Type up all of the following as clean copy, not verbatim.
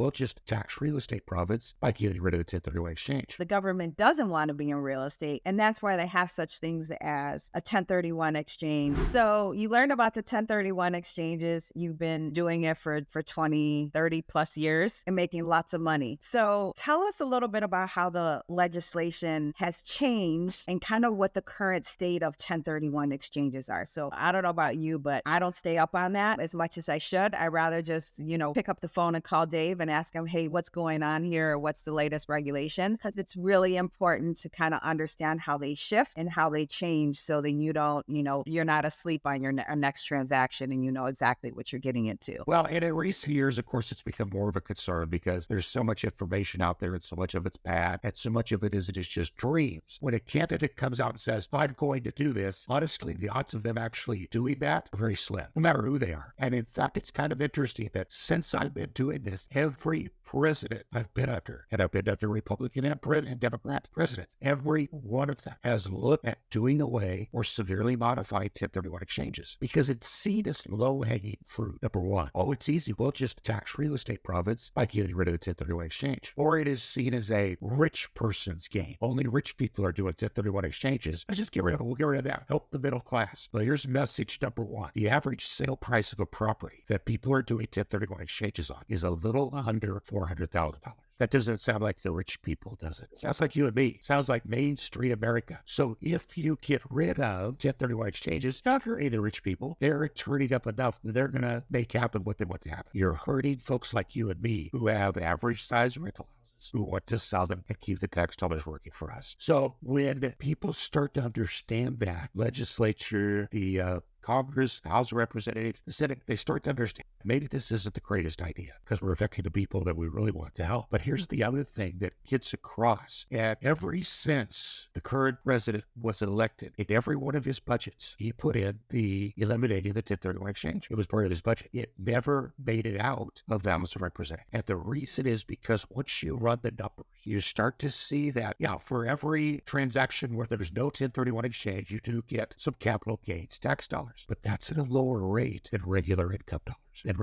Well, just tax real estate profits by getting rid of the 1031 exchange. The government doesn't want to be in real estate, and that's why they have such things as a 1031 exchange. So you learn about the 1031 exchanges. You've been doing it for 20, 30 plus years and making lots of money. So tell us a little bit about how the legislation has changed and kind of what the current state of 1031 exchanges are. So I don't know about you, but I don't stay up on that as much as I should. I rather just, pick up the phone and call Dave and ask him, hey, what's going on here? Or what's the latest regulation? Because it's really important to kind of understand how they shift and how they change so that you don't, you're not asleep on your next transaction and you know exactly what you're getting into. Well, and in recent years, of course, it's become more of a concern because there's so much information out there and so much of it's bad and so much of it is just dreams. When a candidate comes out and says, I'm going to do this, honestly, the odds of them actually doing that are very slim, no matter who they are. And in fact, it's kind of interesting that since I've been doing this, every president I've been under, and I've been under Republican and Democrat presidents, every one of them has looked at doing away or severely modifying 1031 exchanges because it's seen as low-hanging fruit. Number one, it's easy. Well, just tax real estate profits by getting rid of the 1031 exchange. Or it is seen as a rich person's game. Only rich people are doing 1031 exchanges. Let's just get rid of it. We'll get rid of that. Help the middle class. Well, here's message number one. The average sale price of a property that people are doing 1031 exchanges on is a little under $400,000. That doesn't sound like the rich people, does it? It sounds like you and me. It sounds like Main Street America. So if you get rid of 1031 exchanges, not hurting the rich people, they're turning up enough that they're going to make happen what they want to happen. You're hurting folks like you and me who have average size rental houses, who want to sell them and keep the tax dollars working for us. So when people start to understand that, legislature, the Congress, the House of Representatives, the Senate, they start to understand maybe this isn't the greatest idea because we're affecting the people that we really want to help. But here's the other thing that gets across. And ever since the current president was elected, in every one of his budgets, he put in the eliminating the 1031 exchange. It was part of his budget. It never made it out of the House of Representatives. And the reason is because once you run the numbers, you start to see that, for every transaction where there's no 1031 exchange, you do get some capital gains tax dollars. But that's at a lower rate than regular income dollars,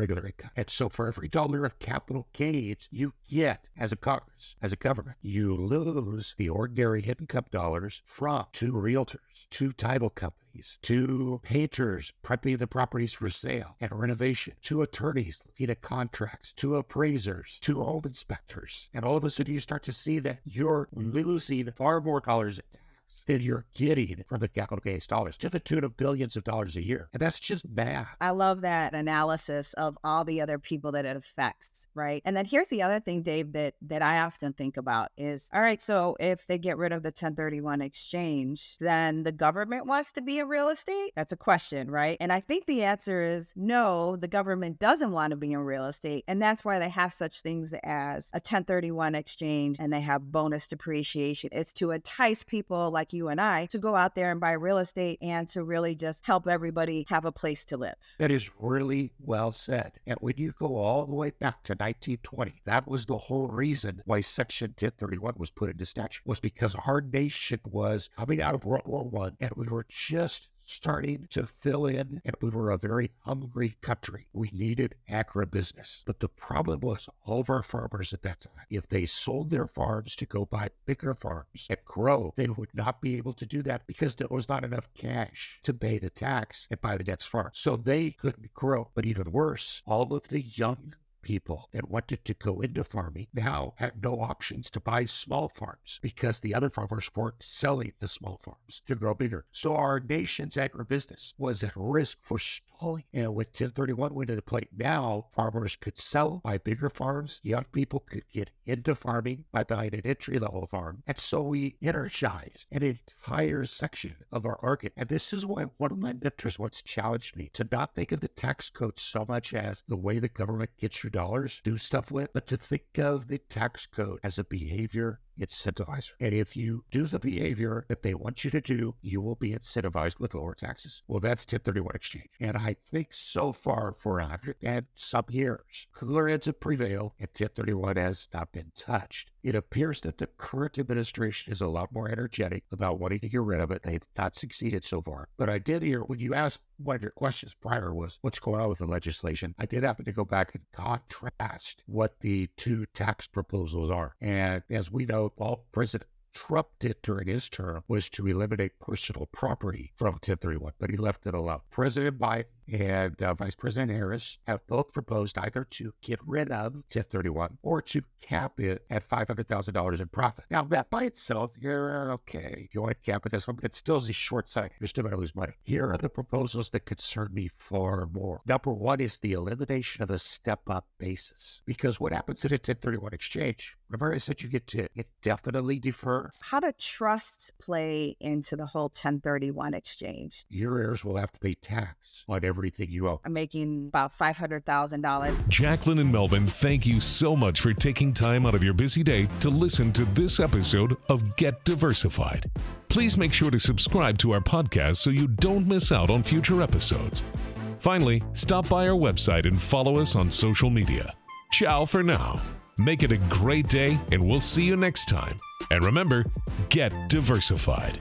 And so for every dollar of capital gains you get as a Congress, as a government, you lose the ordinary income dollars from two realtors, two title companies, two painters prepping the properties for sale and renovation, two attorneys looking at contracts, two appraisers, two home inspectors. And all of a sudden you start to see that you're losing far more dollars in tax than you're getting from the capital gains dollars, to the tune of billions of dollars a year. And that's just math. I love that analysis of all the other people that it affects, right? And then here's the other thing, Dave, that I often think about is, all right, so if they get rid of the 1031 exchange, then the government wants to be in real estate? That's a question, right? And I think the answer is no, the government doesn't want to be in real estate. And that's why they have such things as a 1031 exchange and they have bonus depreciation. It's to entice people like you and I to go out there and buy real estate and to really just help everybody have a place to live. That is really well said. And when you go all the way back to 1920, that was the whole reason why Section 1031 was put into statute, was because our nation was coming out of World War I and we were just starting to fill in, and we were a very hungry country. We needed agribusiness. But the problem was all of our farmers at that time, if they sold their farms to go buy bigger farms and grow, they would not be able to do that because there was not enough cash to pay the tax and buy the next farm. So they couldn't grow. But even worse, all of the young people that wanted to go into farming now had no options to buy small farms because the other farmers weren't selling the small farms to grow bigger. So our nation's agribusiness was at risk for stalling. And when 1031 went into play, now farmers could sell, buy bigger farms. Young people could get into farming by buying an entry-level farm. And so we energized an entire section of our market. And this is why one of my mentors once challenged me to not think of the tax code so much as the way the government gets your dollars, do stuff with, but to think of the tax code as a behavior incentivizer. And if you do the behavior that they want you to do, you will be incentivized with lower taxes. Well, that's 1031 exchange. And I think so far for 100 and some years, cooler heads have prevailed and 1031 has not been touched. It appears that the current administration is a lot more energetic about wanting to get rid of it. They've not succeeded so far. But I did hear, when you asked, one of your questions prior was, what's going on with the legislation? I did happen to go back and contrast what the two tax proposals are. And as we know, all President Trump did during his term was to eliminate personal property from 1031, but he left it alone. President Biden and Vice President Harris have both proposed either to get rid of 1031 or to cap it at $500,000 in profit. Now, that by itself, you're okay. If you want to cap it, it still is a short sight. You're still going to lose money. Here are the proposals that concern me far more. Number one is the elimination of a step-up basis. Because what happens in a 1031 exchange? Remember I said you get to indefinitely defer? How do trusts play into the whole 1031 exchange? Your heirs will have to pay tax on everything you owe. I'm making about $500,000. Jacqueline and Melvin, thank you so much for taking time out of your busy day to listen to this episode of Get Diversified. Please make sure to subscribe to our podcast so you don't miss out on future episodes. Finally, stop by our website and follow us on social media. Ciao for now. Make it a great day, and we'll see you next time. And remember, get diversified.